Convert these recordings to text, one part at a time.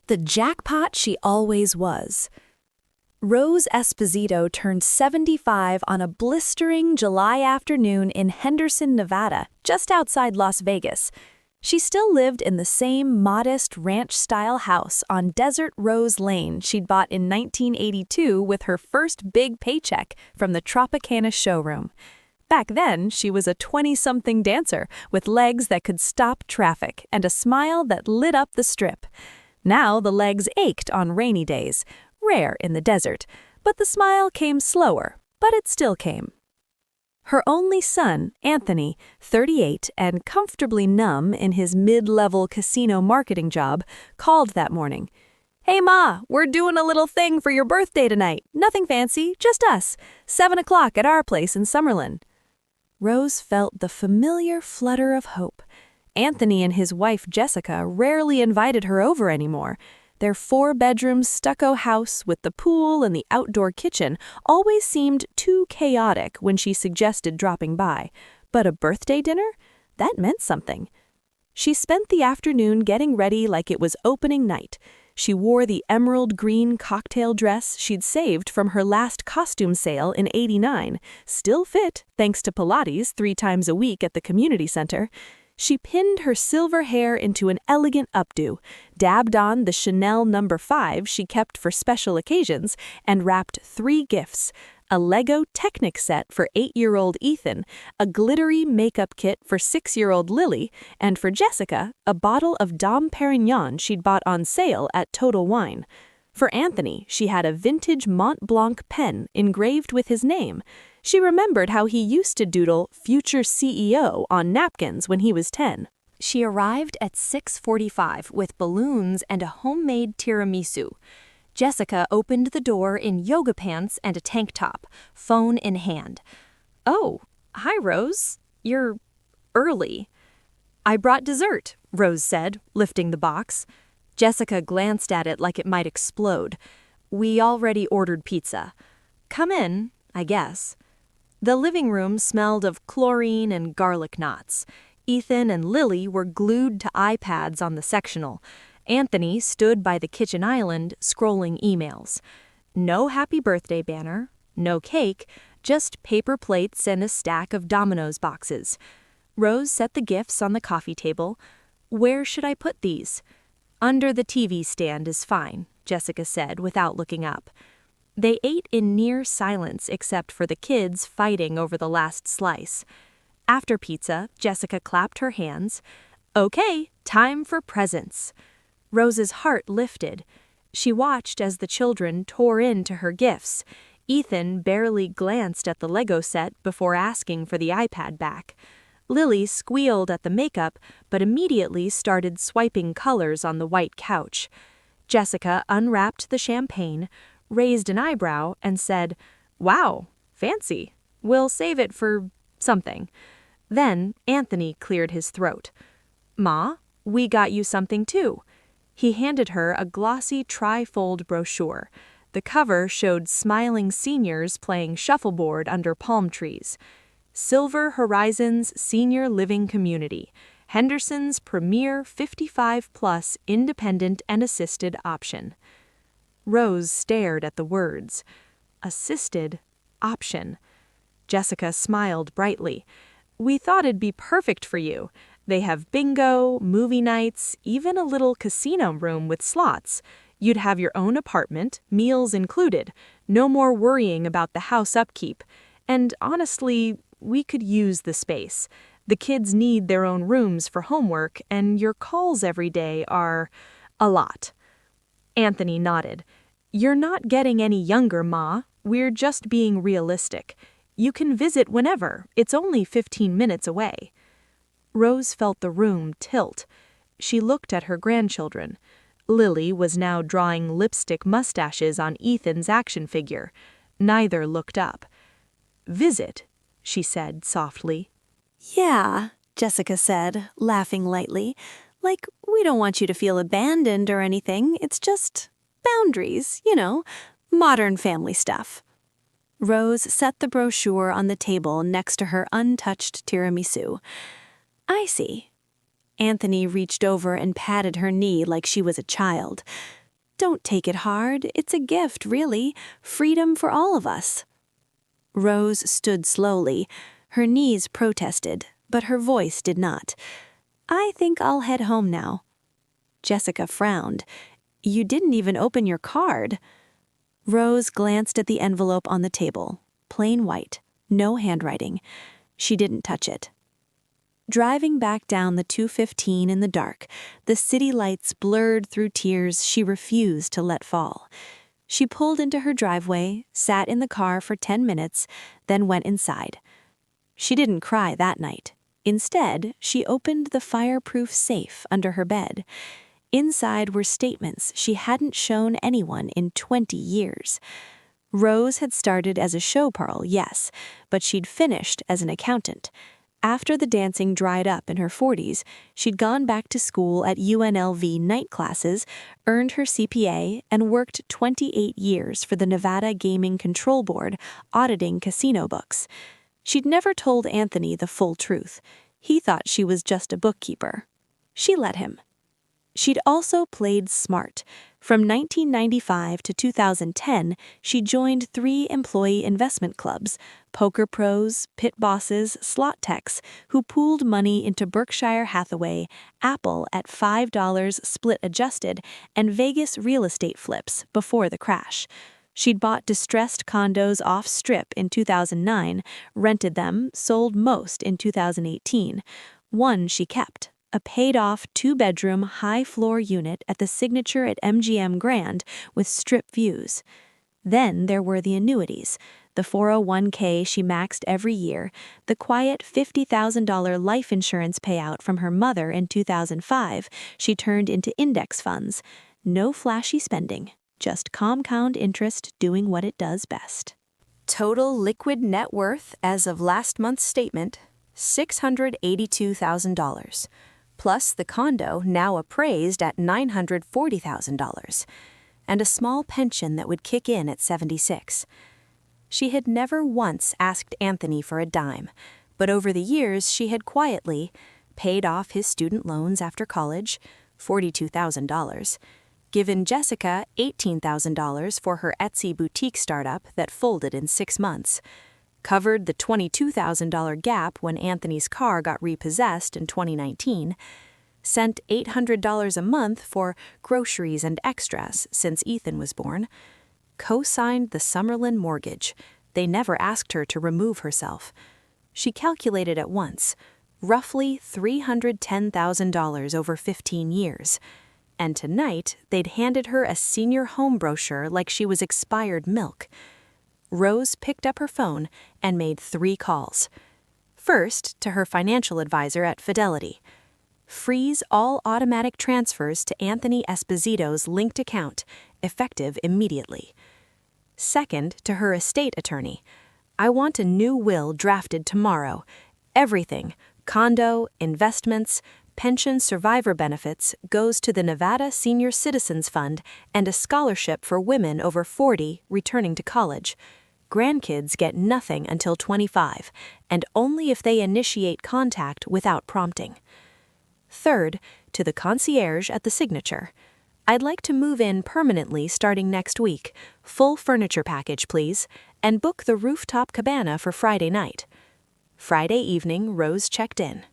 The jackpot she always was. Rose Esposito turned 75 on a blistering July afternoon in Henderson, Nevada, just outside Las Vegas. She still lived in the same modest ranch-style house on Desert Rose Lane she'd bought in 1982 with her first big paycheck from the Tropicana showroom. Back then, she was a 20-something dancer with legs that could stop traffic and a smile that lit up the strip. Now the legs ached on rainy days, rare in the desert, but the smile came slower, but it still came. Her only son, Anthony, 38 and comfortably numb in his mid-level casino marketing job, called that morning. "Hey Ma, we're doing a little thing for your birthday tonight. Nothing fancy, just us. 7 o'clock at our place in Summerlin." Rose felt the familiar flutter of hope. Anthony and his wife Jessica rarely invited her over anymore. Their 4-bedroom stucco house with the pool and the outdoor kitchen always seemed too chaotic when she suggested dropping by. But a birthday dinner? That meant something. She spent the afternoon getting ready like it was opening night. She wore the emerald green cocktail dress she'd saved from her last costume sale in '89, still fit thanks to Pilates 3 times a week at the community center. She pinned her silver hair into an elegant updo, dabbed on the Chanel No. 5 she kept for special occasions, and wrapped 3 gifts: a Lego Technic set for 8-year-old Ethan, a glittery makeup kit for 6-year-old Lily, and for Jessica, a bottle of Dom Perignon she'd bought on sale at Total Wine. For Anthony, she had a vintage Mont Blanc pen engraved with his name. She remembered how he used to doodle "Future CEO" on napkins when he was 10. She arrived at 6:45 with balloons and a homemade tiramisu. Jessica opened the door in yoga pants and a tank top, phone in hand. "Oh, hi Rose. You're early." "I brought dessert," Rose said, lifting the box. Jessica glanced at it like it might explode. "We already ordered pizza." "Come in, I guess." The living room smelled of chlorine and garlic knots. Ethan and Lily were glued to iPads on the sectional. Anthony stood by the kitchen island, scrolling emails. No happy birthday banner, no cake, just paper plates and a stack of Domino's boxes. Rose set the gifts on the coffee table. "Where should I put these?" "Under the TV stand is fine," Jessica said without looking up. They ate in near silence except for the kids fighting over the last slice. After pizza, Jessica clapped her hands. "Okay, time for presents." Rose's heart lifted. She watched as the children tore into her gifts. Ethan barely glanced at the Lego set before asking for the iPad back. Lily squealed at the makeup, but immediately started swiping colors on the white couch. Jessica unwrapped the champagne, raised an eyebrow, and said, "Wow, fancy. We'll save it for something." Then Anthony cleared his throat. "Ma, we got you something too." He handed her a glossy tri-fold brochure. The cover showed smiling seniors playing shuffleboard under palm trees. "Silver Horizons Senior Living Community, Henderson's premier 55-plus independent and assisted option." Rose stared at the words. Assisted option. Jessica smiled brightly. "We thought it'd be perfect for you. They have bingo, movie nights, even a little casino room with slots. You'd have your own apartment, meals included. No more worrying about the house upkeep. And honestly, we could use the space. The kids need their own rooms for homework, and your calls every day are a lot." Anthony nodded. "You're not getting any younger, Ma. We're just being realistic. You can visit whenever. It's only 15 minutes away." Rose felt the room tilt. She looked at her grandchildren. Lily was now drawing lipstick mustaches on Ethan's action figure. Neither looked up. "Visit," she said softly. "Yeah," Jessica said, laughing lightly. "Like, we don't want you to feel abandoned or anything. It's just boundaries, modern family stuff." Rose set the brochure on the table next to her untouched tiramisu. "I see. Anthony reached over and patted her knee like she was a child. "Don't take it hard. It's a gift, really. Freedom for all of us." Rose stood slowly. Her knees protested, but her voice did not. "I think I'll head home now." Jessica frowned. "You didn't even open your card." Rose glanced at the envelope on the table. Plain white. No handwriting. She didn't touch it. Driving back down the 215 in the dark, the city lights blurred through tears she refused to let fall. She pulled into her driveway, sat in the car for 10 minutes, then went inside. She didn't cry that night. Instead, she opened the fireproof safe under her bed. Inside were statements she hadn't shown anyone in 20 years. Rose had started as a showgirl, yes, but she'd finished as an accountant. After the dancing dried up in her 40s, she'd gone back to school at UNLV night classes, earned her CPA, and worked 28 years for the Nevada Gaming Control Board, auditing casino books. She'd never told Anthony the full truth. He thought she was just a bookkeeper. She let him. She'd also played smart. From 1995 to 2010, she joined 3 employee investment clubs, poker pros, pit bosses, slot techs, who pooled money into Berkshire Hathaway, Apple at $5 split adjusted, and Vegas real estate flips before the crash. She'd bought distressed condos off-strip in 2009, rented them, sold most in 2018. One she kept. A paid-off 2-bedroom, high-floor unit at the Signature at MGM Grand with strip views. Then there were the annuities, the 401k she maxed every year, the quiet $50,000 life insurance payout from her mother in 2005 she turned into index funds. No flashy spending, just compound interest doing what it does best. Total liquid net worth as of last month's statement, $682,000. Plus the condo now appraised at $940,000, and a small pension that would kick in at 76. She had never once asked Anthony for a dime, but over the years she had quietly paid off his student loans after college, $42,000, given Jessica $18,000 for her Etsy boutique startup that folded in 6 months, covered the $22,000 gap when Anthony's car got repossessed in 2019, sent $800 a month for groceries and extras since Ethan was born, co-signed the Summerlin mortgage. They never asked her to remove herself. She calculated at once, roughly $310,000 over 15 years. And tonight, they'd handed her a senior home brochure like she was expired milk. Rose picked up her phone and made 3 calls. First, to her financial advisor at Fidelity. Freeze all automatic transfers to Anthony Esposito's linked account, effective immediately. Second, to her estate attorney. I want a new will drafted tomorrow. Everything, condo, investments, pension survivor benefits, goes to the Nevada Senior Citizens Fund and a scholarship for women over 40 returning to college. Grandkids get nothing until 25, and only if they initiate contact without prompting. Third, to the concierge at the Signature. I'd like to move in permanently starting next week. Full furniture package, please, and book the rooftop cabana for Friday night. Friday evening, Rose checked in.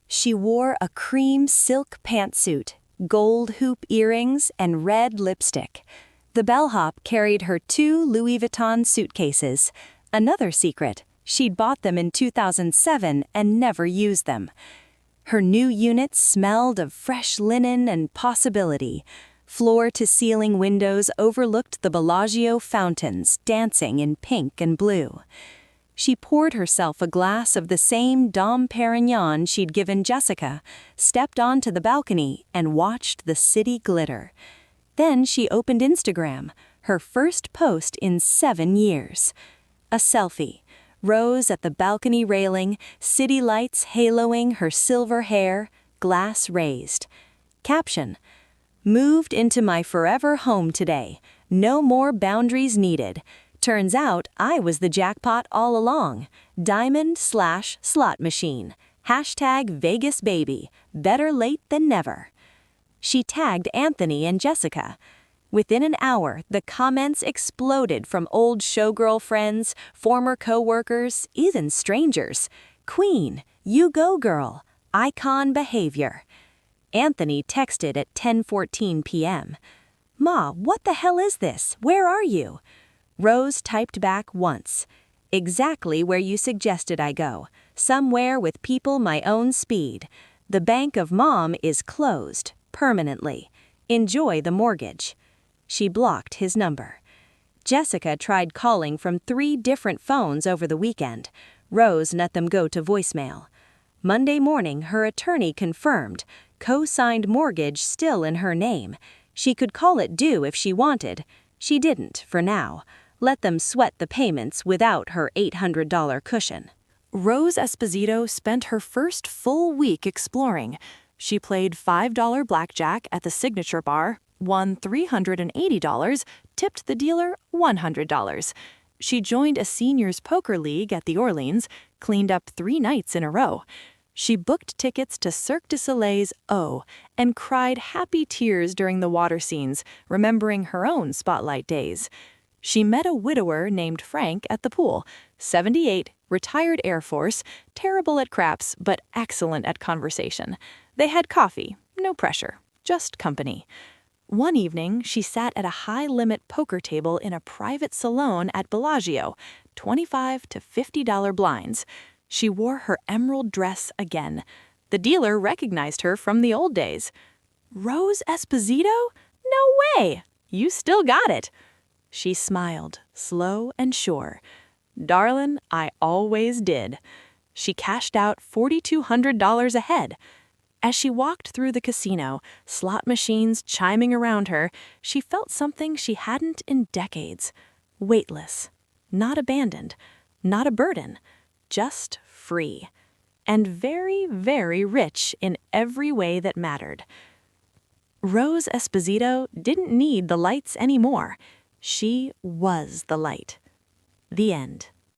She wore a cream silk pantsuit, gold hoop earrings, and red lipstick. The bellhop carried her 2 Louis Vuitton suitcases. Another secret, she'd bought them in 2007 and never used them. Her new unit smelled of fresh linen and possibility. Floor-to-ceiling windows overlooked the Bellagio fountains dancing in pink and blue. She poured herself a glass of the same Dom Perignon she'd given Jessica, stepped onto the balcony, and watched the city glitter. Then she opened Instagram, her first post in 7 years. A selfie. Rose at the balcony railing, city lights haloing her silver hair, glass raised. Caption: moved into my forever home today. No more boundaries needed. Turns out I was the jackpot all along. Diamond/slot machine. #VegasBaby, better late than never. She tagged Anthony and Jessica. Within an hour, the comments exploded from old showgirl friends, former co-workers, even strangers. Queen, you go girl, icon behavior. Anthony texted at 10:14 p.m. Ma, what the hell is this? Where are you? Rose typed back once. Exactly where you suggested I go. Somewhere with people my own speed. The bank of mom is closed, permanently. Enjoy the mortgage. She blocked his number. Jessica tried calling from 3 different phones over the weekend. Rose let them go to voicemail. Monday morning, her attorney confirmed, co-signed mortgage still in her name. She could call it due if she wanted. She didn't, for now. Let them sweat the payments without her $800 cushion. Rose Esposito spent her first full week exploring. She played $5 blackjack at the Signature Bar, won $380, tipped the dealer $100. She joined a seniors poker league at the Orleans, cleaned up 3 nights in a row. She booked tickets to Cirque du Soleil's O and cried happy tears during the water scenes, remembering her own spotlight days. She met a widower named Frank at the pool, 78, retired Air Force, terrible at craps but excellent at conversation. They had coffee, no pressure, just company. One evening, she sat at a high-limit poker table in a private salon at Bellagio, $25 to $50 blinds. She wore her emerald dress again. The dealer recognized her from the old days. Rose Esposito? No way! You still got it. She smiled, slow and sure. Darlin', I always did. She cashed out $4,200 ahead. As she walked through the casino, slot machines chiming around her, she felt something she hadn't in decades. Weightless, not abandoned, not a burden, just free. And very, very rich in every way that mattered. Rose Esposito didn't need the lights anymore. She was the light. The end.